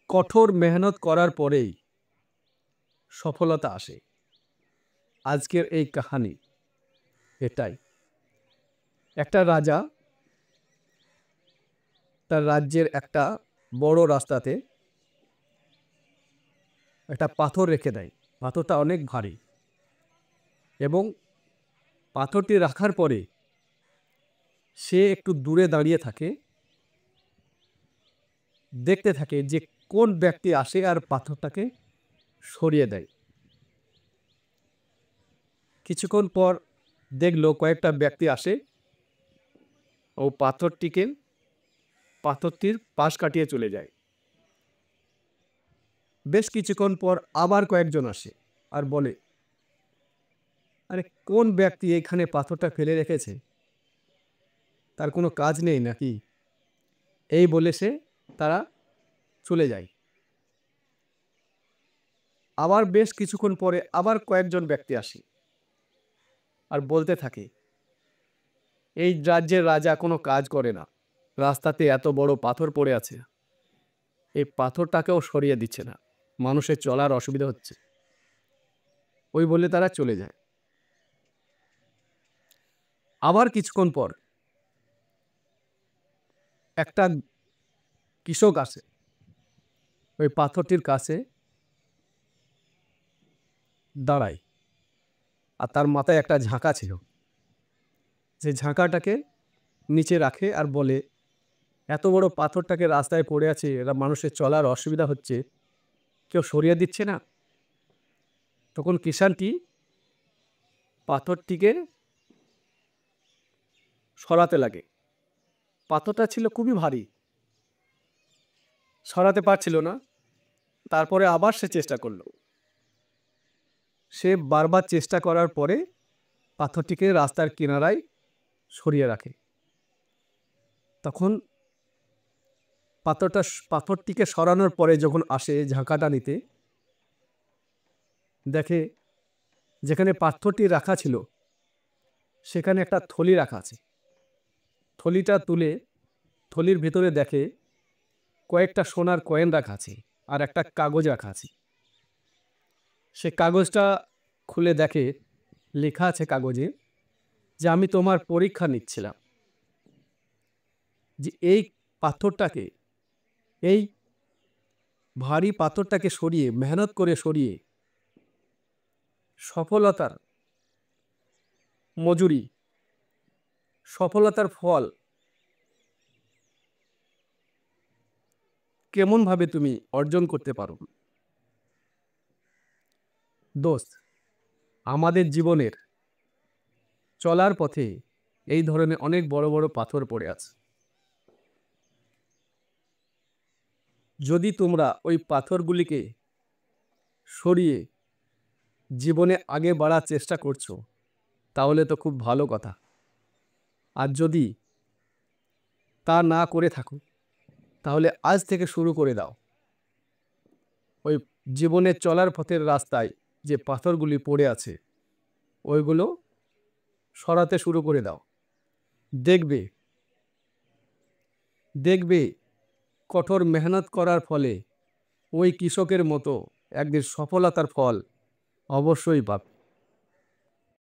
কঠোর মেহনত করার পরেই সফলতা আসে। আজকের এই কাহিনী এটাই। একটা রাজা তার রাজ্যের একটা বড় রাস্তাতে একটা পাথর রেখে দেয়। পাথরটা অনেক ভারী এবং পাথরটি রাখার পরে সে একটু দূরে দাঁড়িয়ে থাকে, দেখতে থাকে যে কোন ব্যক্তি আসে আর পাথরটাকে সরিয়ে দেয়। কিছুক্ষণ পর দেখলো কয়েকটা ব্যক্তি আসে ও পাথরটির পাশ কাটিয়ে চলে যায়। বেশ কিছুক্ষণ পর আবার কয়েকজন আসে আর বলে, আরে কোন ব্যক্তি এখানে পাথরটা ফেলে রেখেছে, তার কোনো কাজ নেই নাকি? এই বলে তারা চলে যায়। আবার বেশ কিছুক্ষণ পরে আবার কয়েকজন ব্যক্তি আসে আর বলতে থাকে, এই রাজ্যের রাজা কোনো কাজ করে না, রাস্তাতে এত বড় পাথর পড়ে আছে, এই পাথরটাকেও সরিয়ে দিচ্ছে না, মানুষের চলার অসুবিধা হচ্ছে। ওই বলে তারা চলে যায়। আবার কিছুক্ষণ পর একটা কৃষক আসে ওই পাথরটির কাছে দাঁড়ায় আর তার মাথায় একটা ঝাঁকা ছিল। যে ঝাঁকাটাকে নিচে রাখে আর বলে, এত বড় পাথরটাকে রাস্তায় পড়ে আছে, এরা মানুষের চলার অসুবিধা হচ্ছে, কেউ সরিয়ে দিচ্ছে না। তখন কিষানটি পাথরটিকে সরাতে লাগে। পাথরটা ছিল খুবই ভারী, সরাতে পারছিল না। তারপরে আবার সে চেষ্টা করলো। সে বারবার চেষ্টা করার পরে পাথরটিকে রাস্তার কিনারায় সরিয়ে রাখে। তখন পাথরটিকে সরানোর পরে যখন আসে ঝাঁকাটা নিতে, দেখে যেখানে পাথরটি রাখা ছিল সেখানে একটা থলি রাখা আছে। থলিটা তুলে থলির ভেতরে দেখে কয়েকটা সোনার কয়েন রাখা আছে আর একটা কাগজ রাখা আছে। সে কাগজটা খুলে দেখে লেখা আছে কাগজে যে, আমি তোমার পরীক্ষা নিচ্ছিলাম যে এই পাথরটাকে, এই ভারী পাথরটাকে সরিয়ে, মেহনত করে সরিয়ে সফলতার মজুরি, সফলতার ফল কেমনভাবে তুমি অর্জন করতে পারো। দোস্ত, আমাদের জীবনের চলার পথে এই ধরনের অনেক বড় বড় পাথর পড়ে আছে। যদি তোমরা ওই পাথরগুলিকে সরিয়ে জীবনে আগে বাড়ার চেষ্টা করছো, তাহলে তো খুব ভালো কথা। আর যদি তা না করে থাকো, তাহলে আজ থেকে শুরু করে দাও। ওই জীবনের চলার পথের রাস্তায় যে পাথরগুলি পড়ে আছে ওইগুলো সরাতে শুরু করে দাও। দেখবে দেখবে কঠোর মেহনত করার ফলে ওই কৃষকের মতো একদিন সফলতার ফল অবশ্যই পাবে।